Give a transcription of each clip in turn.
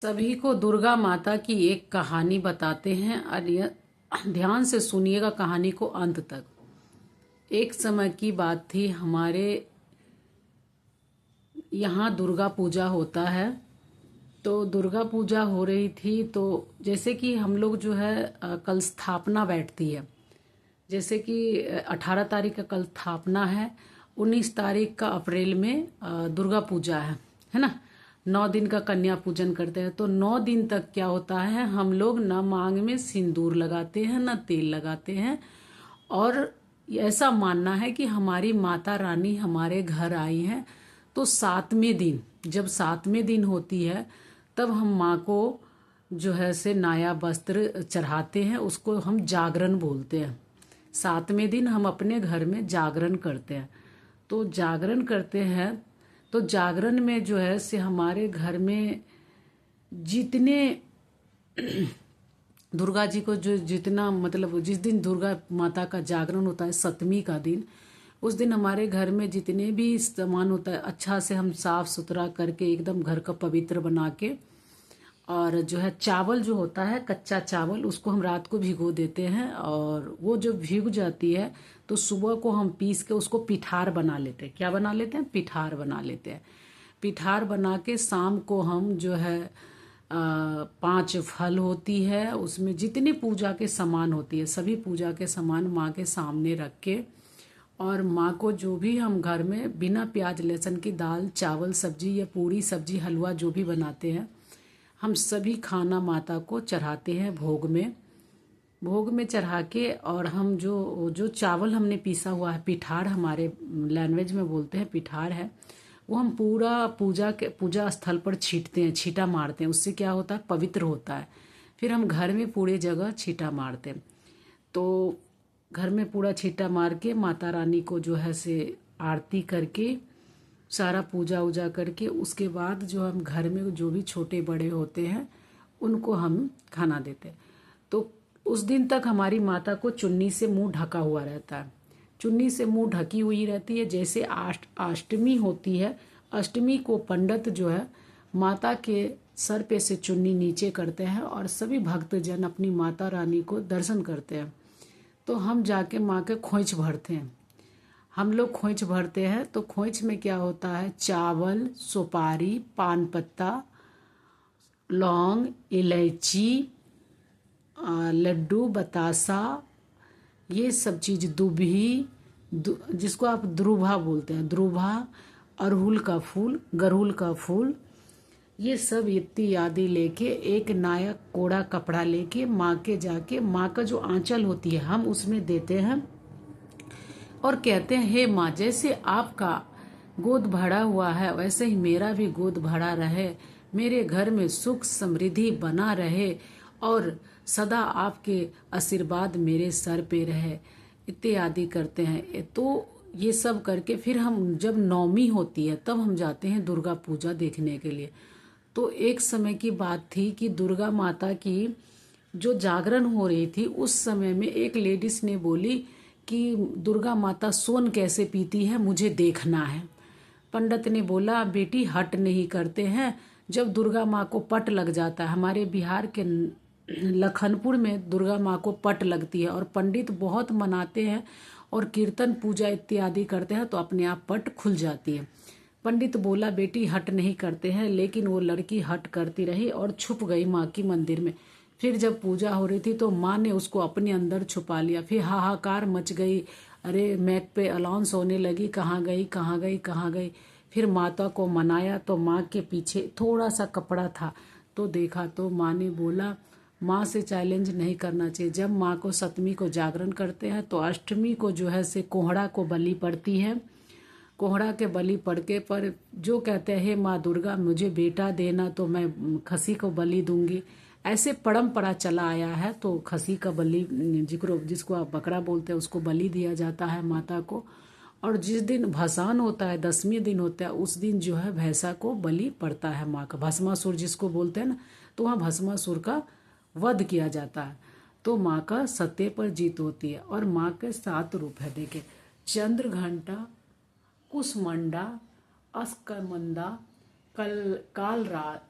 सभी को दुर्गा माता की एक कहानी बताते हैं और ध्यान से सुनिएगा कहानी को अंत तक। एक समय की बात थी, हमारे यहाँ दुर्गा पूजा होता है। तो दुर्गा पूजा हो रही थी, तो जैसे कि हम लोग जो है कल स्थापना बैठती है। जैसे कि 18 तारीख का कल स्थापना है, 19 तारीख का अप्रैल में दुर्गा पूजा है ना। 9 दिन का कन्या पूजन करते हैं। तो 9 दिन तक क्या होता है, हम लोग न मांग में सिंदूर लगाते हैं न तेल लगाते हैं। और ऐसा मानना है कि हमारी माता रानी हमारे घर आई हैं। तो 7वें दिन, जब 7वें दिन होती है, तब हम माँ को जो है से नया वस्त्र चढ़ाते हैं। उसको हम जागरण बोलते हैं। 7वें दिन हम अपने घर में जागरण करते हैं। तो जागरण करते हैं, तो जागरण में जो है से हमारे घर में जितने दुर्गा जी को जो जितना मतलब जिस दिन दुर्गा माता का जागरण होता है 7वीं का दिन, उस दिन हमारे घर में जितने भी सामान होता है अच्छा से हम साफ सुथरा करके एकदम घर का पवित्र बना के, और जो है चावल जो होता है कच्चा चावल, उसको हम रात को भिगो देते हैं। और वो जो भीग जाती है तो सुबह को हम पीस के उसको पिठार बना लेते हैं। क्या बना लेते हैं? पिठार बना लेते हैं। पिठार बना के शाम को हम जो है 5 फल होती है, उसमें जितनी पूजा के सामान होती है सभी पूजा के सामान माँ के सामने रख के, और माँ को जो भी हम घर में बिना प्याज लहसुन की दाल चावल सब्जी या पूरी सब्जी हलवा जो भी बनाते हैं, हम सभी खाना माता को चढ़ाते हैं भोग में चढ़ा के। और हम जो जो चावल हमने पीसा हुआ है, पिठार हमारे लैंग्वेज में बोलते हैं पिठार है, वो हम पूरा पूजा स्थल पर छींटते हैं, छींटा मारते हैं। उससे क्या होता है? पवित्र होता है। फिर हम घर में पूरे जगह छींटा मारते हैं। तो घर में पूरा छींटा मार के माता रानी को जो है से आरती करके सारा पूजा उजा करके, उसके बाद जो हम घर में जो भी छोटे बड़े होते हैं उनको हम खाना देते हैं। तो उस दिन तक हमारी माता को चुन्नी से मुंह ढका हुआ रहता है, चुन्नी से मुंह ढकी हुई रहती है। जैसे अष्टमी होती है, अष्टमी को पंडित जो है माता के सर पे से चुन्नी नीचे करते हैं और सभी भक्तजन अपनी माता रानी को दर्शन करते हैं। तो हम जाके माँ के खोइच भरते हैं। हम लोग खोइच भरते हैं। तो खोइच में क्या होता है? चावल, सुपारी, पान पत्ता, लौंग, इलायची, लड्डू, बतासा, ये सब चीज़, दुभी, जिसको आप द्रुभा बोलते हैं, द्रुभा, अड़हुल का फूल, गरहुल का फूल, ये सब इत्यादि लेके एक नया कोड़ा कपड़ा लेके माँ के जाके, माँ का जो आंचल होती है हम उसमें देते हैं और कहते हैं, हे माँ, जैसे आपका गोद भरा हुआ है वैसे ही मेरा भी गोद भरा रहे, मेरे घर में सुख समृद्धि बना रहे और सदा आपके आशीर्वाद मेरे सर पे रहे, इत्यादि करते हैं। तो ये सब करके फिर हम जब 9वीं होती है तब हम जाते हैं दुर्गा पूजा देखने के लिए। तो एक समय की बात थी कि दुर्गा माता की जो जागरण हो रही थी, उस समय में एक लेडीज ने बोली कि दुर्गा माता सोन कैसे पीती है, मुझे देखना है। पंडित ने बोला, बेटी हट नहीं करते हैं, जब दुर्गा माँ को पट लग जाता है, हमारे बिहार के लखनपुर में दुर्गा माँ को पट लगती है और पंडित बहुत मनाते हैं और कीर्तन पूजा इत्यादि करते हैं तो अपने आप पट खुल जाती है। पंडित बोला, बेटी हट नहीं करते हैं, लेकिन वो लड़की हट करती रही और छुप गई माँ की मंदिर में। फिर जब पूजा हो रही थी तो माँ ने उसको अपने अंदर छुपा लिया। फिर हाहाकार मच गई, अरे मैक पे अलाउंस होने लगी, कहाँ गई कहाँ गई कहाँ गई। फिर माता को मनाया तो माँ के पीछे थोड़ा सा कपड़ा था, तो देखा तो माँ ने बोला, माँ से चैलेंज नहीं करना चाहिए। जब माँ को 7वीं को जागरण करते हैं तो अष्टमी को जो है से कोहड़ा को बलि पड़ती है। कोहड़ा के बलि पड़के पर जो कहते हैं, हे माँ दुर्गा मुझे बेटा देना तो मैं खसी को बलि दूंगी, ऐसे परंपरा चला आया है। तो खसी का बलि, जिसको आप बकरा बोलते हैं, उसको बलि दिया जाता है माता को। और जिस दिन भसान होता है, 10वें दिन होता है, उस दिन जो है भैंसा को बलि पड़ता है माँ का, भस्मासुर जिसको बोलते हैं ना, तो वहाँ भस्मासुर का वध किया जाता है। तो माँ का सत्य पर जीत होती है। और माँ के 7 रूप है, देखिए, चंद्र घंटा, कुसमंडा, अस्कमंदा,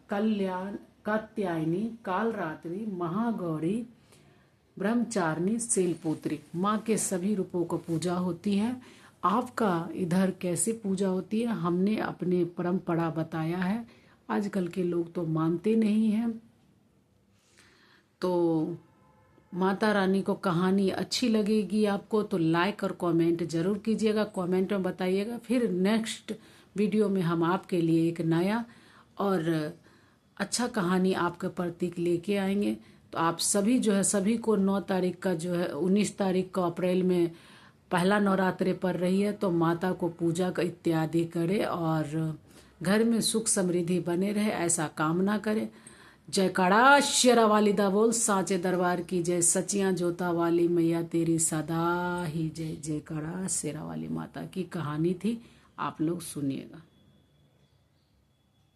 कल्याण, कात्यायनी, कालरात्रि, महागौरी, ब्रह्मचारिणी, शैलपुत्री। माँ के सभी रूपों को पूजा होती है। आपका इधर कैसे पूजा होती है हमने अपने परंपरा बताया है। आजकल के लोग तो मानते नहीं हैं। तो माता रानी को कहानी अच्छी लगेगी आपको तो लाइक और कमेंट जरूर कीजिएगा, कमेंट में बताइएगा। फिर नेक्स्ट वीडियो में हम आपके लिए एक नया और अच्छा कहानी आपके प्रतीक लेके आएंगे। तो आप सभी जो है, सभी को 9 तारीख का जो है 19 तारीख को अप्रैल में पहला नवरात्रि पड़ रही है, तो माता को पूजा का इत्यादि करें और घर में सुख समृद्धि बने रहे ऐसा कामना करें। जयकारा शेरा वाली दा बोल, सांचे दरबार की जय, सचियां जोता वाली मैया तेरी सदा ही जय। जयकारा शेरा वाली माता की कहानी थी, आप लोग सुनिएगा।